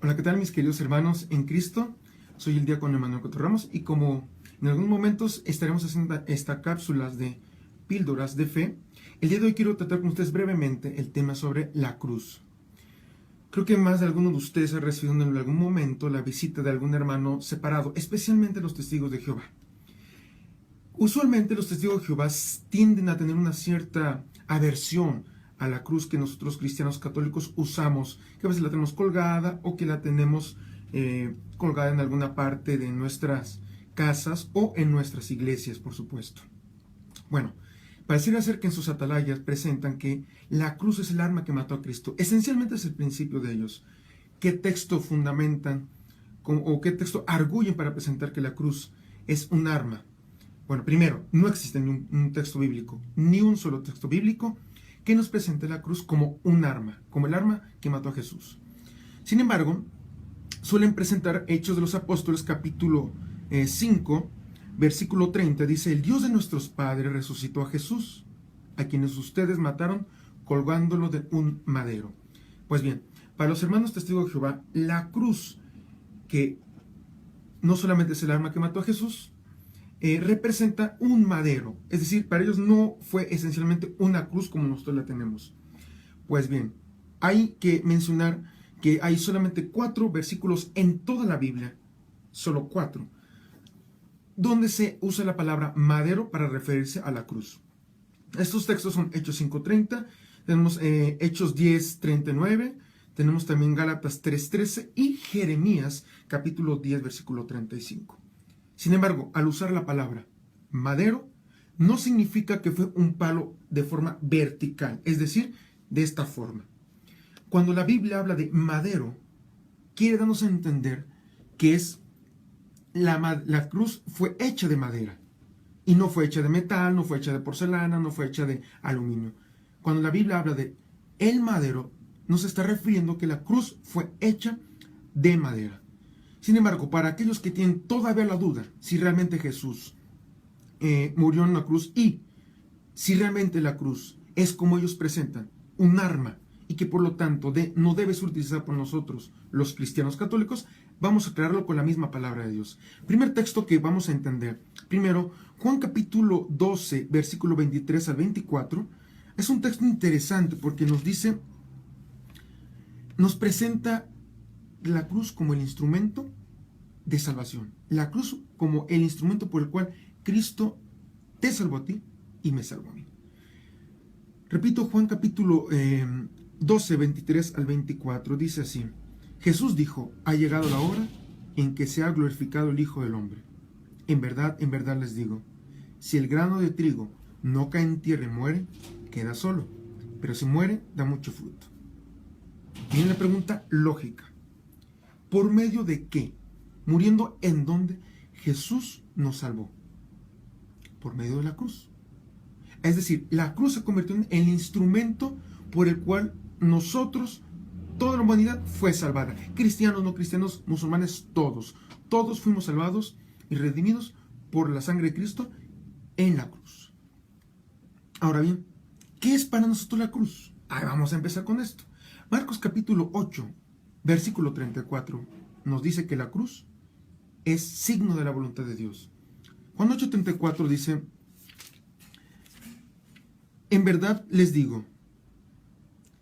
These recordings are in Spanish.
Hola, ¿qué tal mis queridos hermanos en Cristo? Soy el diácono Emanuel Cotorramos y como en algunos momentos estaremos haciendo esta cápsulas de píldoras de fe, el día de hoy quiero tratar con ustedes brevemente el tema sobre la cruz. Creo que más de alguno de ustedes ha recibido en algún momento la visita de algún hermano separado, especialmente los testigos de Jehová. Usualmente los testigos de Jehová tienden a tener una cierta aversión a la cruz que nosotros cristianos católicos usamos, que a veces la tenemos colgada o que la tenemos colgada en alguna parte de nuestras casas o en nuestras iglesias, por supuesto. Bueno, pareciera ser que en sus atalayas presentan que la cruz es el arma que mató a Cristo. Esencialmente es el principio de ellos. ¿Qué texto fundamentan o qué texto arguyen para presentar que la cruz es un arma? Bueno, primero, no existe ni un texto bíblico, ni un solo texto bíblico que nos presente la cruz como un arma, como el arma que mató a Jesús. Sin embargo, suelen presentar Hechos de los Apóstoles, capítulo 5, versículo 30, dice: el Dios de nuestros padres resucitó a Jesús, a quienes ustedes mataron colgándolo de un madero. Pues bien, para los hermanos testigos de Jehová, la cruz, que no solamente es el arma que mató a Jesús, representa un madero. Es decir, para ellos no fue esencialmente una cruz como nosotros la tenemos. Pues bien, hay que mencionar que hay solamente 4 versículos en toda la Biblia, solo 4, donde se usa la palabra madero para referirse a la cruz. Estos textos son Hechos 5:30, tenemos Hechos 10:39, tenemos también Gálatas 3:13 y Jeremías capítulo 10 versículo 35. Sin embargo, al usar la palabra madero, no significa que fue un palo de forma vertical, es decir, de esta forma. Cuando la Biblia habla de madero, quiere darnos a entender que la cruz fue hecha de madera y no fue hecha de metal, no fue hecha de porcelana, no fue hecha de aluminio. Cuando la Biblia habla de el madero, nos está refiriendo que la cruz fue hecha de madera. Sin embargo, para aquellos que tienen todavía la duda si realmente Jesús murió en la cruz y si realmente la cruz es como ellos presentan, un arma, y que por lo tanto no debe ser utilizada por nosotros, los cristianos católicos, vamos a aclararlo con la misma palabra de Dios. Primer texto que vamos a entender. Primero, Juan capítulo 12, versículo 23 al 24, es un texto interesante porque nos presenta la cruz como el instrumento de salvación. La cruz como el instrumento por el cual Cristo te salvó a ti y me salvó a mí. Repito, Juan capítulo 12, 23 al 24, dice así: Jesús dijo: ha llegado la hora en que se ha glorificado el Hijo del Hombre. En verdad les digo, si el grano de trigo no cae en tierra y muere, queda solo, pero si muere, da mucho fruto. Viene la pregunta lógica: ¿por medio de qué? ¿Muriendo en dónde Jesús nos salvó? Por medio de la cruz. Es decir, la cruz se convirtió en el instrumento por el cual nosotros, toda la humanidad fue salvada. Cristianos, no cristianos, musulmanes, todos fuimos salvados y redimidos por la sangre de Cristo en la cruz. Ahora bien, ¿qué es para nosotros la cruz? Vamos a empezar con esto. Marcos capítulo 8, versículo 34, nos dice que la cruz es signo de la voluntad de Dios. Juan 8:34 dice: en verdad les digo,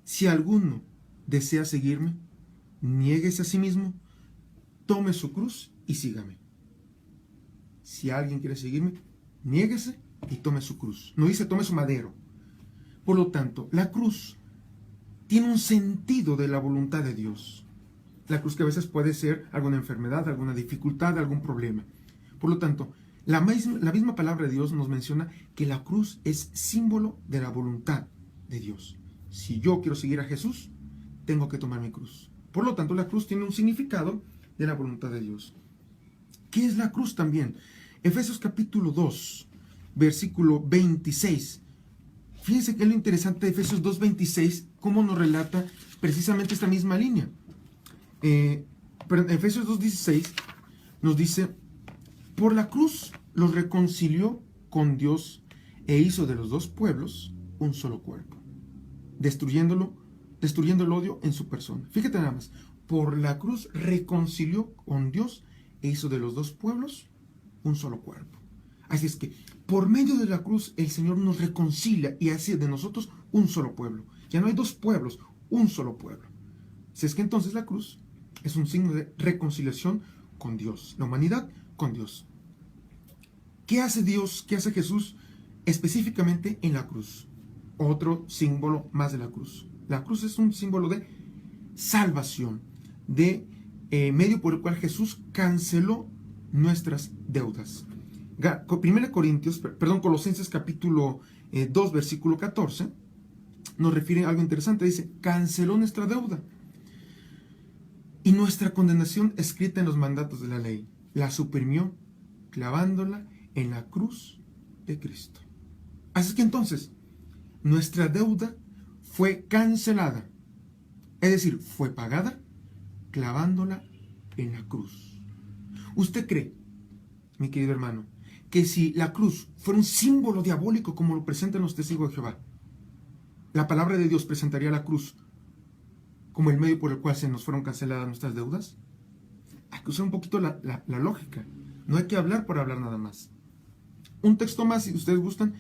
si alguno desea seguirme, niéguese a sí mismo, tome su cruz y sígame. Si alguien quiere seguirme, niéguese y tome su cruz. No dice tome su madero. Por lo tanto, la cruz tiene un sentido de la voluntad de Dios. La cruz que a veces puede ser alguna enfermedad, alguna dificultad, algún problema. Por lo tanto, la misma palabra de Dios nos menciona que la cruz es símbolo de la voluntad de Dios. Si yo quiero seguir a Jesús, tengo que tomar mi cruz. Por lo tanto, la cruz tiene un significado de la voluntad de Dios. ¿Qué es la cruz también? Efesios capítulo 2, versículo 26. Fíjense que es lo interesante de Efesios 2:26, cómo nos relata precisamente esta misma línea. Pero Efesios 2:16 nos dice: por la cruz los reconcilió con Dios e hizo de los dos pueblos un solo cuerpo, destruyendo el odio en su persona. Fíjate nada más, por la cruz reconcilió con Dios e hizo de los dos pueblos un solo cuerpo. Así es que por medio de la cruz el Señor nos reconcilia y hace de nosotros un solo pueblo. Ya no hay dos pueblos, un solo pueblo. Si es que entonces la cruz es un signo de reconciliación con Dios, la humanidad con Dios. ¿Qué hace Dios? ¿Qué hace Jesús específicamente en la cruz? Otro símbolo más de la cruz. La cruz es un símbolo de salvación, de medio por el cual Jesús canceló nuestras deudas. Colosenses capítulo 2, versículo 14, nos refiere a algo interesante. Dice, canceló nuestra deuda y nuestra condenación escrita en los mandatos de la ley. La suprimió clavándola en la cruz de Cristo. Así que entonces, nuestra deuda fue cancelada. Es decir, fue pagada clavándola en la cruz. ¿Usted cree, mi querido hermano, que si la cruz fuera un símbolo diabólico como lo presentan los testigos de Jehová, la palabra de Dios presentaría la cruz como el medio por el cual se nos fueron canceladas nuestras deudas? Hay que usar un poquito la lógica. No hay que hablar por hablar nada más. Un texto más, si ustedes gustan,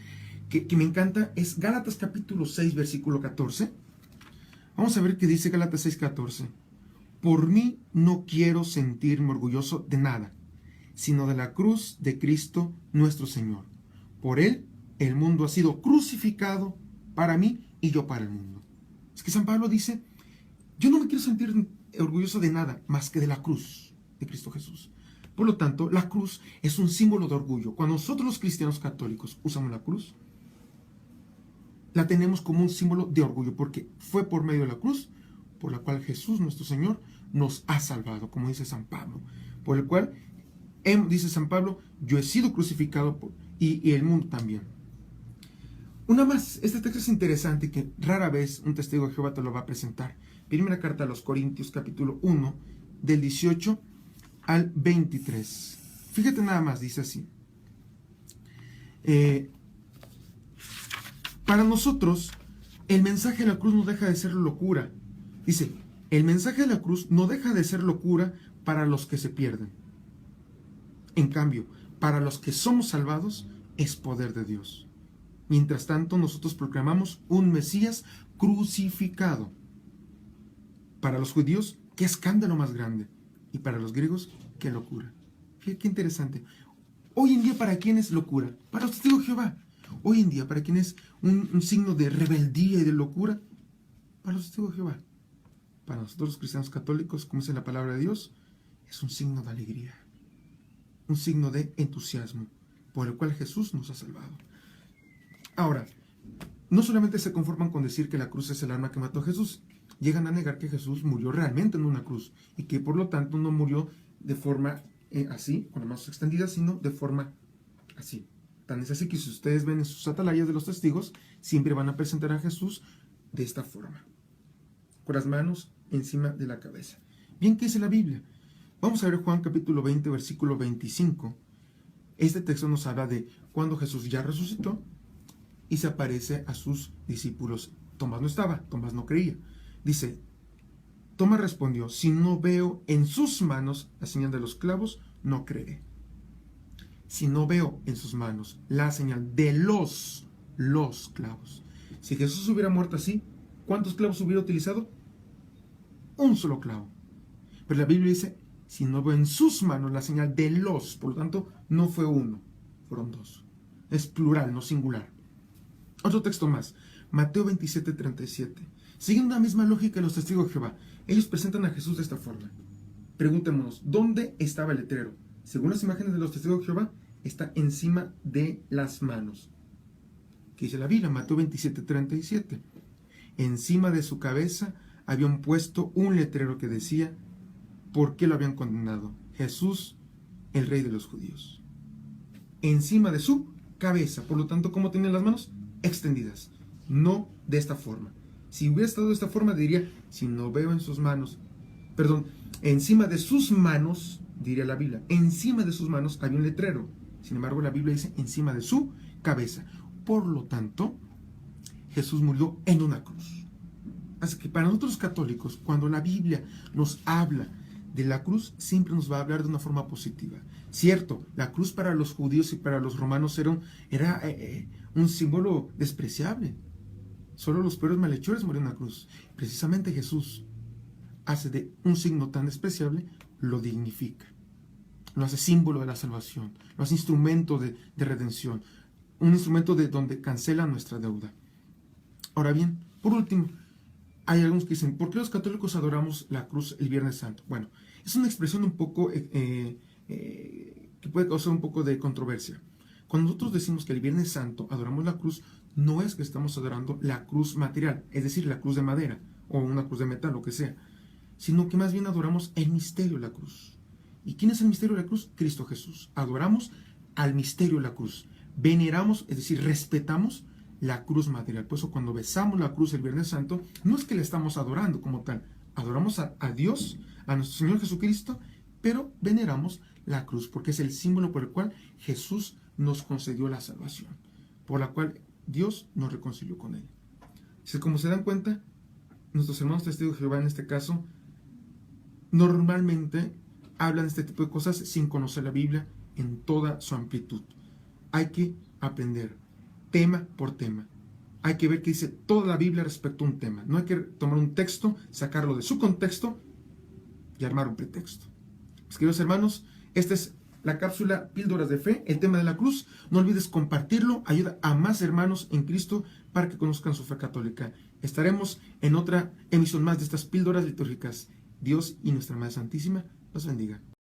que me encanta, es Gálatas capítulo 6, versículo 14. Vamos a ver qué dice Gálatas 6, 14. Por mí no quiero sentirme orgulloso de nada, sino de la cruz de Cristo nuestro Señor. Por Él el mundo ha sido crucificado para mí y yo para el mundo. Es que San Pablo dice, yo no me quiero sentir orgulloso de nada más que de la cruz de Cristo Jesús. Por lo tanto, la cruz es un símbolo de orgullo. Cuando nosotros los cristianos católicos usamos la cruz, la tenemos como un símbolo de orgullo, porque fue por medio de la cruz por la cual Jesús nuestro Señor nos ha salvado, como dice San Pablo, por el cual, dice San Pablo, yo he sido crucificado y el mundo también. Una más, este texto es interesante que rara vez un testigo de Jehová te lo va a presentar. Primera carta a los Corintios, capítulo 1, del 18 al 23. Fíjate nada más, dice así. Para nosotros, el mensaje de la cruz no deja de ser locura. Dice, el mensaje de la cruz no deja de ser locura para los que se pierden. En cambio, para los que somos salvados, es poder de Dios. Mientras tanto, nosotros proclamamos un Mesías crucificado. Para los judíos, qué escándalo más grande. Y para los griegos, qué locura. Fíjate qué interesante. Hoy en día, ¿para quién es locura? Para los testigos de Jehová. Hoy en día, ¿para quién es un signo de rebeldía y de locura? Para los testigos de Jehová. Para nosotros los cristianos católicos, como dice la palabra de Dios, es un signo de alegría. Un signo de entusiasmo, por el cual Jesús nos ha salvado. Ahora, no solamente se conforman con decir que la cruz es el arma que mató a Jesús, llegan a negar que Jesús murió realmente en una cruz y que por lo tanto no murió de forma así, con las manos extendidas, sino de forma así. Tan es así que si ustedes ven en sus atalayas de los testigos, siempre van a presentar a Jesús de esta forma, con las manos encima de la cabeza. Bien, ¿qué dice la Biblia? Vamos a ver Juan capítulo 20, versículo 25. Este texto nos habla de cuando Jesús ya resucitó y se aparece a sus discípulos. Tomás no estaba, Tomás no creía. Dice, Tomás respondió, si no veo en sus manos la señal de los clavos, no creeré. Si no veo en sus manos la señal de los clavos. Si Jesús hubiera muerto así, ¿cuántos clavos hubiera utilizado? Un solo clavo. Pero la Biblia dice, si no veo en sus manos la señal de los, por lo tanto, no fue uno, fueron dos. Es plural, no singular. Otro texto más, Mateo 27, 37. Siguiendo la misma lógica de los testigos de Jehová, ellos presentan a Jesús de esta forma. Preguntémonos, ¿dónde estaba el letrero? Según las imágenes de los testigos de Jehová, está encima de las manos. ¿Qué dice la Biblia? Mateo 27, 37. Encima de su cabeza habían puesto un letrero que decía, ¿por qué lo habían condenado? Jesús, el Rey de los Judíos. Encima de su cabeza. Por lo tanto, ¿cómo tenía las manos? Extendidas. No de esta forma. Si hubiera estado de esta forma, diría, si no veo en sus manos, encima de sus manos, diría la Biblia, encima de sus manos había un letrero. Sin embargo, la Biblia dice, encima de su cabeza. Por lo tanto, Jesús murió en una cruz. Así que para nosotros católicos, cuando la Biblia nos habla de la cruz, siempre nos va a hablar de una forma positiva. Cierto, la cruz para los judíos y para los romanos era un símbolo despreciable. Solo los peores malhechores morían en la cruz. Precisamente Jesús hace de un signo tan despreciable, lo dignifica. Lo hace símbolo de la salvación, lo hace instrumento de redención, un instrumento de donde cancela nuestra deuda. Ahora bien, por último, hay algunos que dicen, ¿por qué los católicos adoramos la cruz el Viernes Santo? Bueno, es una expresión un poco que puede causar un poco de controversia. Cuando nosotros decimos que el Viernes Santo adoramos la cruz, no es que estamos adorando la cruz material, es decir, la cruz de madera o una cruz de metal, lo que sea, sino que más bien adoramos el misterio de la cruz. ¿Y quién es el misterio de la cruz? Cristo Jesús. Adoramos al misterio de la cruz. Veneramos, es decir, respetamos la cruz material. Por eso cuando besamos la cruz el Viernes Santo, no es que le estamos adorando como tal. Adoramos a Dios, a nuestro Señor Jesucristo, pero veneramos la cruz, porque es el símbolo por el cual Jesús nos concedió la salvación, por la cual Dios nos reconcilió con Él. Como se dan cuenta, nuestros hermanos testigos de Jehová en este caso, normalmente hablan de este tipo de cosas sin conocer la Biblia en toda su amplitud. Hay que aprender tema por tema. Hay que ver qué dice toda la Biblia respecto a un tema. No hay que tomar un texto, sacarlo de su contexto y armar un pretexto. Mis queridos hermanos, esta es la cápsula Píldoras de Fe, el tema de la cruz. No olvides compartirlo, ayuda a más hermanos en Cristo para que conozcan su fe católica. Estaremos en otra emisión más de estas píldoras litúrgicas. Dios y nuestra Madre Santísima los bendiga.